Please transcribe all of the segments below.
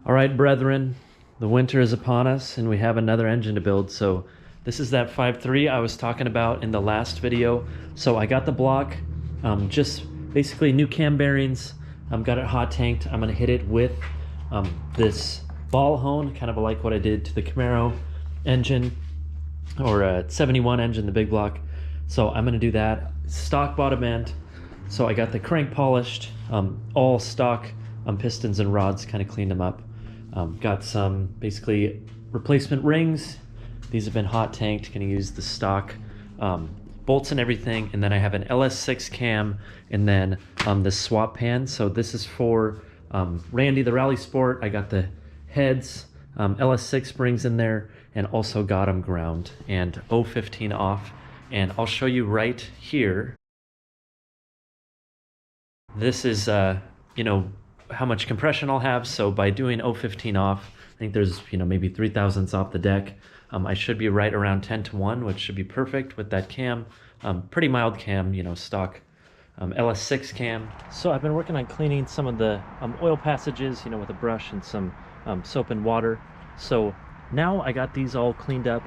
All right, brethren, the winter is upon us and we have another engine to build. So this is that 5.3 I was talking about in the last video. So I got the block, just basically new cam bearings. Got it hot tanked. I'm gonna hit it with this ball hone, kind of like what I did to the Camaro engine, or 71 engine, the big block. So I'm gonna do that. Stock bottom end. So I got the crank polished, all stock pistons and rods, kind of cleaned them up. Got some basically replacement rings. These have been hot tanked. Gonna use the stock bolts and everything. And then I have an LS6 cam and then this swap pan. So this is for Randy the Rally Sport. I got the heads, LS6 springs in there, and also got them ground and 015 off. And I'll show you right here. This is, you know, how much compression I'll have. So by doing 015 off, I think there's, maybe 3 thousandths off the deck. I should be right around 10-1, which should be perfect with that cam. Pretty mild cam, stock LS6 cam. So I've been working on cleaning some of the oil passages, with a brush and some soap and water. So now I got these all cleaned up.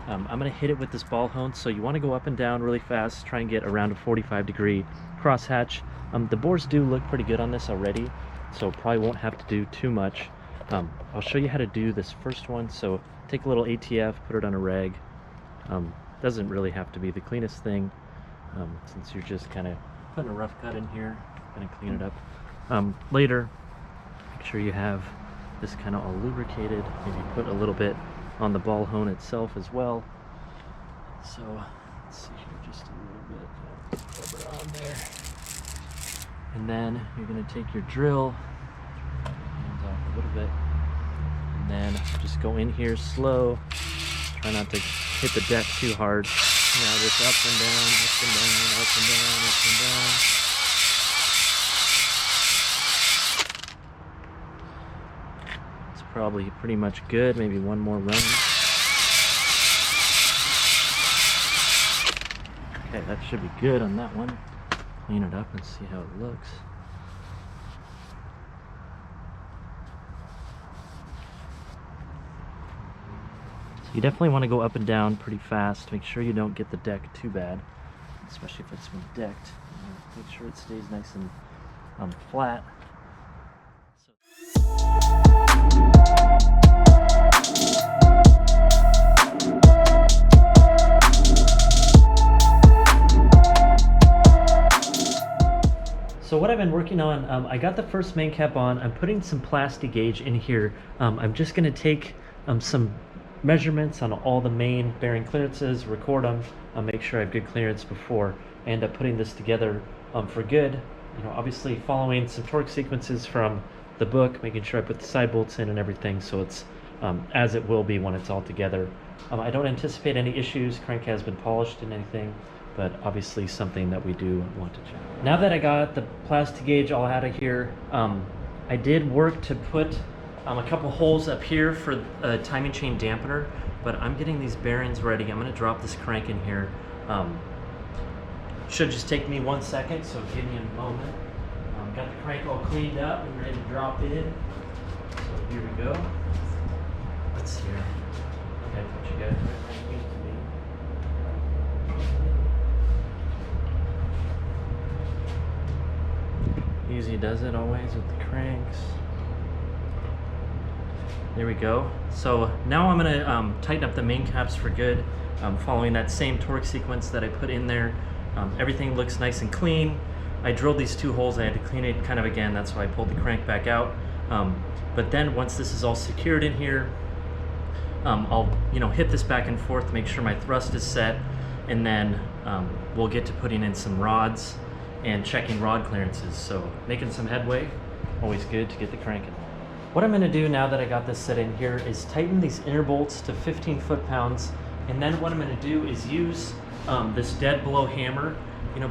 I'm gonna hit it with this ball hone. So you wanna go up and down really fast, try and get around a 45-degree crosshatch. The bores do look pretty good on this already, so probably won't have to do too much. I'll show you how to do this first one. So take a little ATF, put it on a rag. Doesn't really have to be the cleanest thing, since you're just kind of putting a rough cut in here. Gonna clean it up later. Make sure you have this kind of all lubricated. Maybe put a little bit on the ball hone itself as well. So let's see here, just a little bit. Rub it on there. And then you're going to take your drill, hands off a little bit, and then just go in here slow. Try not to hit the deck too hard. Now just up and down, up and down, up and down, up and down. It's probably pretty much good. Maybe one more run. Okay, that should be good on that one. Clean it up and see how it looks. So you definitely want to go up and down pretty fast. Make sure you don't get the deck too bad, especially if it's been decked. Make sure it stays nice and flat. So what I've been working on, I got the first main cap on. I'm putting some plastic gauge in here. I'm just going to take some measurements on all the main bearing clearances, record them, make sure I have good clearance before I end up putting this together for good. Obviously following some torque sequences from the book, making sure I put the side bolts in and everything so it's as it will be when it's all together. I don't anticipate any issues. Crank has been polished and anything, but obviously something that we do want to check. Now that I got the plastic gauge all out of here, I did work to put a couple holes up here for a timing chain dampener, but I'm getting these bearings ready. I'm gonna drop this crank in here. Should just take me 1 second, so give me a moment. Got the crank all cleaned up and ready to drop in. So here we go. Let's see here. Okay, put you guys right next to me. Easy does it always with the cranks. There we go. So now I'm gonna tighten up the main caps for good, following that same torque sequence that I put in there. Everything looks nice and clean. I drilled these 2 holes. I had to clean it kind of again. That's why I pulled the crank back out. But then once this is all secured in here, I'll hit this back and forth to make sure my thrust is set, and then we'll get to putting in some rods and checking rod clearances. So making some headway, always good to get the cranking. What I'm gonna do now that I got this set in here is tighten these inner bolts to 15 foot-pounds, and then what I'm gonna do is use this dead blow hammer.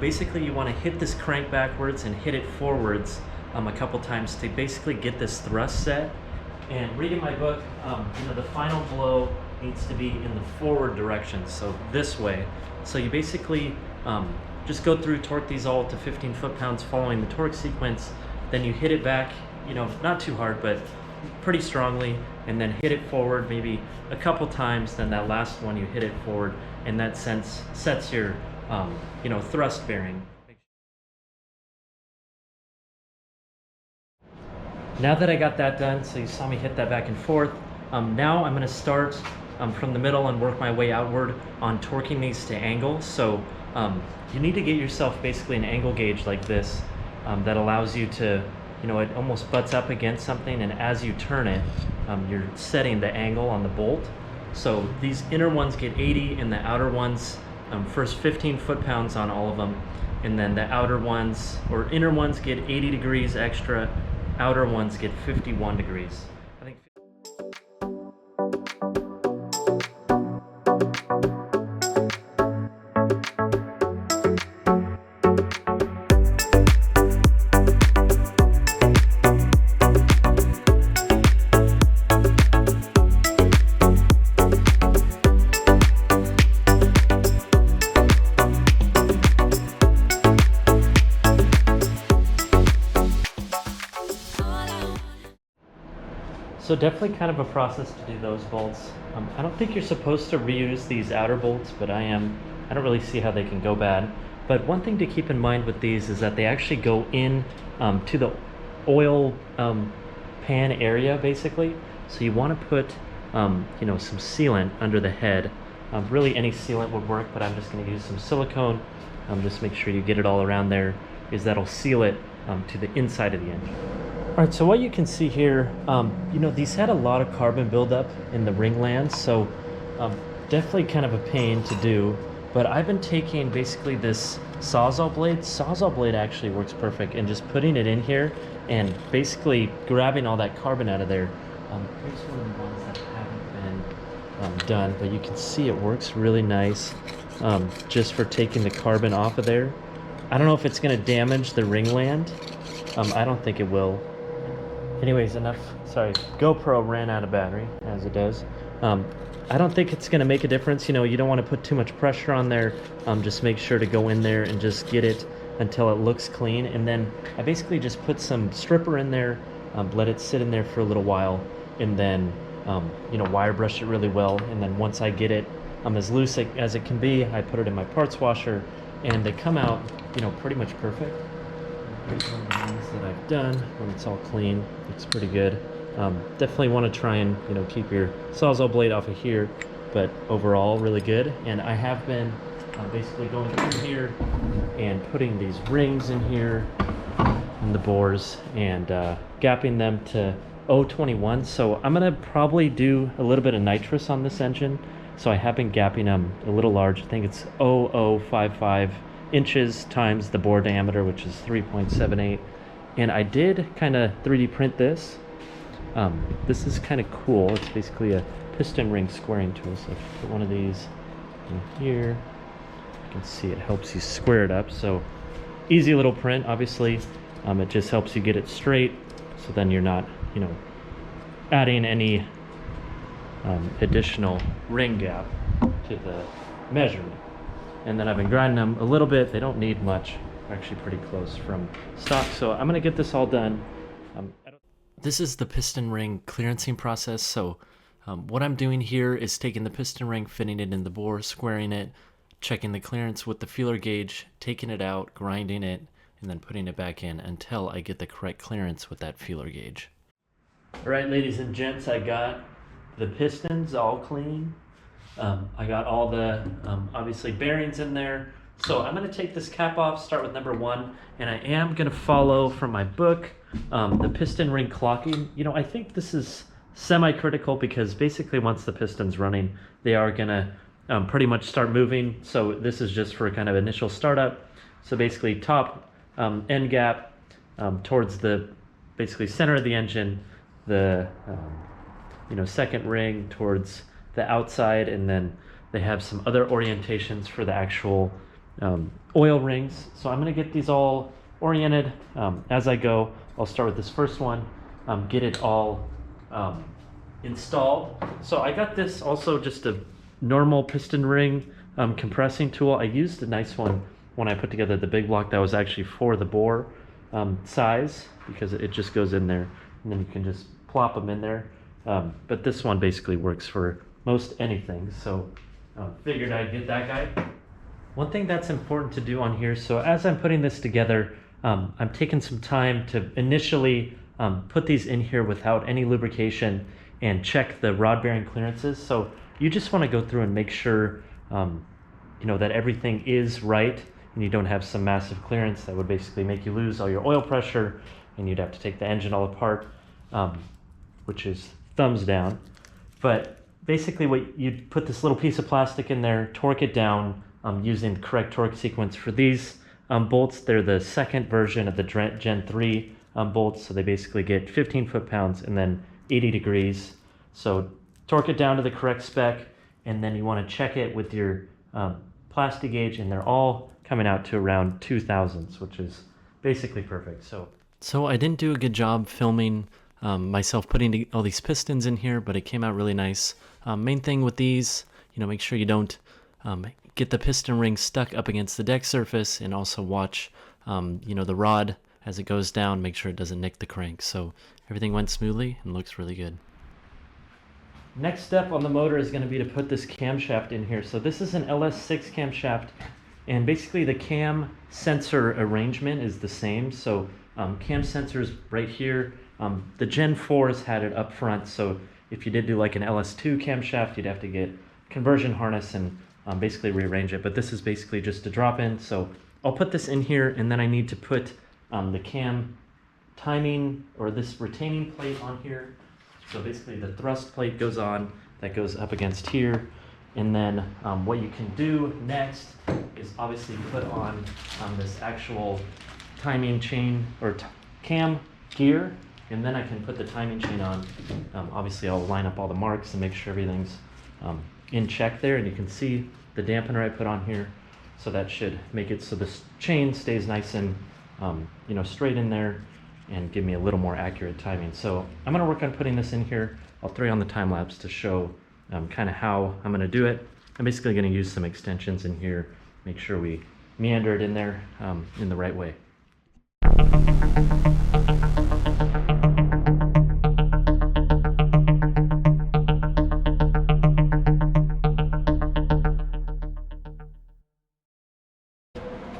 Basically you wanna hit this crank backwards and hit it forwards a couple times to basically get this thrust set. And reading my book, the final blow needs to be in the forward direction, so this way. So you basically just go through, torque these all to 15 foot-pounds following the torque sequence, then you hit it back, not too hard, but pretty strongly, and then hit it forward maybe a couple times. Then that last one you hit it forward, and that sets your thrust bearing. Now that I got that done, so you saw me hit that back and forth, now I'm going to start from the middle and work my way outward on torquing these to angle. So you need to get yourself basically an angle gauge like this that allows you to, it almost butts up against something, and as you turn it, you're setting the angle on the bolt. So these inner ones get 80 and the outer ones, first 15 foot-pounds on all of them, and then the outer ones, or inner ones, get 80 degrees extra, outer ones get 51 degrees. I think. So definitely kind of a process to do those bolts. I don't think you're supposed to reuse these outer bolts, but I don't really see how they can go bad. But one thing to keep in mind with these is that they actually go in to the oil pan area, basically. So you want to put some sealant under the head. Really any sealant would work, but I'm just going to use some silicone. Just make sure you get it all around there, because that'll seal it to the inside of the engine. All right, so what you can see here, these had a lot of carbon buildup in the ringlands, so definitely kind of a pain to do. But I've been taking basically this Sawzall blade. Sawzall blade actually works perfect, and just putting it in here and basically grabbing all that carbon out of there. Here's one of the ones that haven't been done, but you can see it works really nice just for taking the carbon off of there. I don't know if it's going to damage the ringland. I don't think it will. Anyways, GoPro ran out of battery, as it does. I don't think it's going to make a difference. You don't want to put too much pressure on there. Just make sure to go in there and just get it until it looks clean. And then I basically just put some stripper in there, let it sit in there for a little while, and then wire brush it really well. And then once I get it as loose as it can be, I put it in my parts washer, and they come out pretty much perfect. Here's one of the ones that I've done when it's all clean. Looks pretty good. Definitely want to try and keep your Sawzall blade off of here, but overall really good. And I have been basically going through here and putting these rings in here in the bores and gapping them to 021. So I'm gonna probably do a little bit of nitrous on this engine. So I have been gapping them a little large. I think it's 0055 inches times the bore diameter, which is 3.78. And I did kind of 3D print this. This is kind of cool. It's basically a piston ring squaring tool. So if you put one of these in here, you can see it helps you square it up. So easy little print, obviously. It just helps you get it straight, so then you're not adding any additional ring gap to the measurement. And then I've been grinding them a little bit. They don't need much. They're actually pretty close from stock. So I'm gonna get this all done. This is the piston ring clearancing process. So what I'm doing here is taking the piston ring, fitting it in the bore, squaring it, checking the clearance with the feeler gauge, taking it out, grinding it, and then putting it back in until I get the correct clearance with that feeler gauge. All right, ladies and gents, I got the pistons all clean. I got all the, obviously, bearings in there. So I'm going to take this cap off, start with number 1, and I am going to follow from my book, the piston ring clocking. I think this is semi-critical because basically once the piston's running, they are going to pretty much start moving. So this is just for kind of initial startup. So basically top end gap towards the basically center of the engine, the second ring towards the outside, and then they have some other orientations for the actual oil rings. So I'm going to get these all oriented as I go. I'll start with this first one, get it all installed. So I got this also just a normal piston ring compressing tool. I used a nice one when I put together the big block that was actually for the bore size, because it just goes in there and then you can just plop them in there. But this one basically works for most anything, so figured I'd get that guy. One thing that's important to do on here, so as I'm putting this together, I'm taking some time to initially put these in here without any lubrication and check the rod bearing clearances. So you just want to go through and make sure that everything is right and you don't have some massive clearance that would basically make you lose all your oil pressure and you'd have to take the engine all apart, which is thumbs down. But basically what you'd put this little piece of plastic in there, torque it down using the correct torque sequence for these bolts. They're the second version of the Gen 3 bolts, so they basically get 15 foot-pounds and then 80 degrees. So torque it down to the correct spec, and then you want to check it with your plastic gauge, and they're all coming out to around 2 thousandths, which is basically perfect. So I didn't do a good job filming myself putting all these pistons in here, but it came out really nice. Main thing with these, make sure you don't get the piston ring stuck up against the deck surface, and also watch the rod as it goes down, make sure it doesn't nick the crank. So everything went smoothly and looks really good. Next step on the motor is going to be to put this camshaft in here. So this is an LS6 camshaft, and basically the cam sensor arrangement is the same. So cam sensors right here. The Gen 4s had it up front, so if you did do like an LS2 camshaft, you'd have to get conversion harness and basically rearrange it. But this is basically just a drop in. So I'll put this in here, and then I need to put the cam timing or this retaining plate on here. So basically the thrust plate goes on, that goes up against here. And then what you can do next is obviously put on this actual timing chain or cam gear, and then I can put the timing chain on. Obviously I'll line up all the marks and make sure everything's in check there, and you can see the dampener I put on here. So that should make it so this chain stays nice and straight in there and give me a little more accurate timing. So I'm going to work on putting this in here. I'll throw you on the time lapse to show kind of how I'm going to do it. I'm basically going to use some extensions in here, make sure we meander it in there in the right way.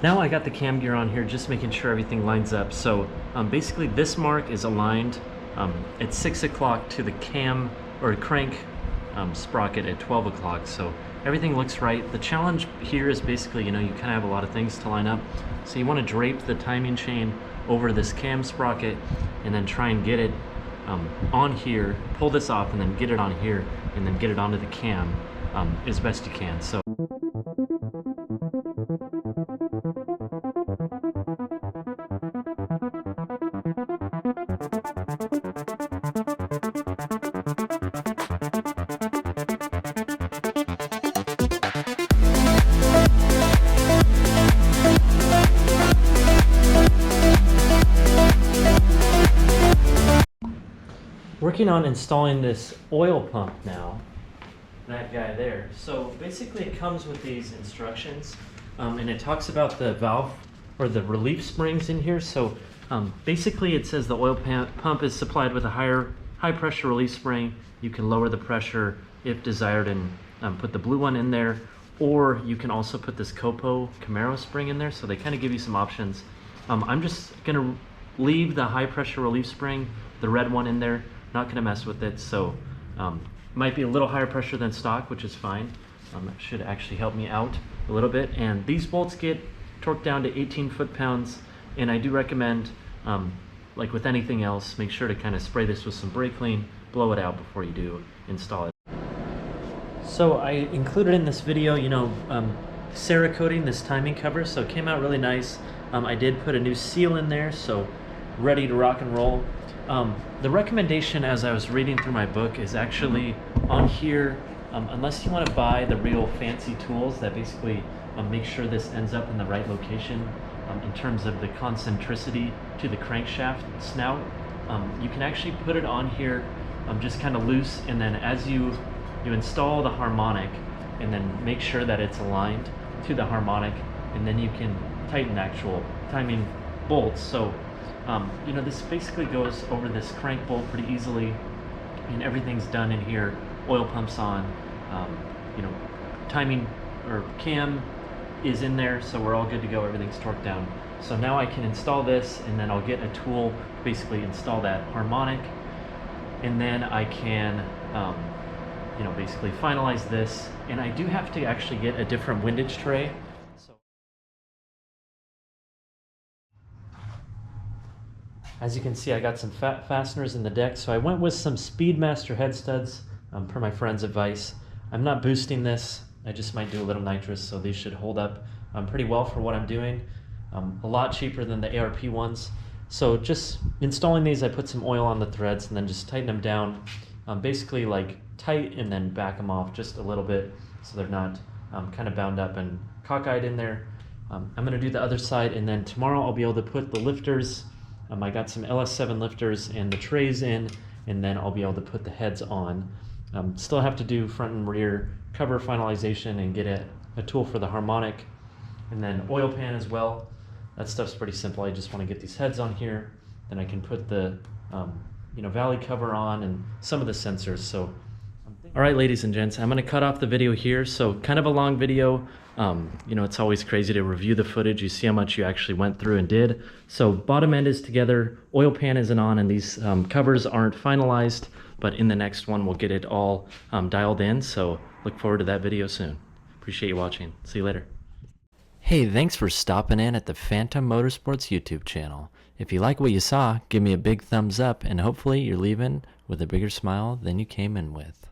Now I got the cam gear on here, just making sure everything lines up. So basically this mark is aligned at 6 o'clock to the cam or crank sprocket at 12 o'clock. So everything looks right. The challenge here is basically, you kind of have a lot of things to line up. So you want to drape the timing chain over this cam sprocket and then try and get it on here, pull this off and then get it on here and then get it onto the cam as best you can. So working on installing this oil pump now, that guy there. So basically it comes with these instructions and it talks about the valve or the relief springs in here. So basically it says the oil pump is supplied with a high pressure relief spring. You can lower the pressure if desired and put the blue one in there, or you can also put this Camaro spring in there. So they kind of give you some options. I'm just gonna leave the high pressure relief spring, the red one in there. Not going to mess with it, so might be a little higher pressure than stock, which is fine. That should actually help me out a little bit. And these bolts get torqued down to 18 foot-pounds, and I do recommend, like with anything else, make sure to kind of spray this with some brake clean, blow it out before you do install it. So I included in this video, Cerakoting this timing cover, so it came out really nice. I did put a new seal in there, so ready to rock and roll. The recommendation as I was reading through my book is actually on here, unless you want to buy the real fancy tools that basically make sure this ends up in the right location in terms of the concentricity to the crankshaft snout, you can actually put it on here just kind of loose, and then as you install the harmonic and then make sure that it's aligned to the harmonic, and then you can tighten actual timing bolts. So This basically goes over this crank bolt pretty easily, and everything's done in here. Oil pumps on, um, you know, timing or cam is in there, so we're all good to go. Everything's torqued down. So now I can install this, and then I'll get a tool, basically install that harmonic, and then I can, basically finalize this. And I do have to actually get a different windage tray. So, as you can see, I got some fasteners in the deck. So I went with some Speedmaster head studs, per my friend's advice. I'm not boosting this. I just might do a little nitrous, so these should hold up pretty well for what I'm doing. A lot cheaper than the ARP ones. So just installing these, I put some oil on the threads and then just tighten them down. Basically like tight and then back them off just a little bit so they're not kind of bound up and cockeyed in there. I'm going to do the other side, and then tomorrow I'll be able to put the lifters. I got some LS7 lifters and the trays in, and then I'll be able to put the heads on. Still have to do front and rear cover finalization and get a tool for the harmonic, and then oil pan as well. That stuff's pretty simple. I just want to get these heads on here, then I can put the valley cover on and some of the sensors. So all right, ladies and gents, I'm going to cut off the video here. So kind of a long video. It's always crazy to review the footage. You see how much you actually went through and did. So bottom end is together, oil pan isn't on, and these covers aren't finalized, but in the next one we'll get it all dialed in. So look forward to that video soon. Appreciate you watching. See you later. Hey, thanks for stopping in at the Phantom Motorsports YouTube channel. If you like what you saw, give me a big thumbs up, and hopefully you're leaving with a bigger smile than you came in with.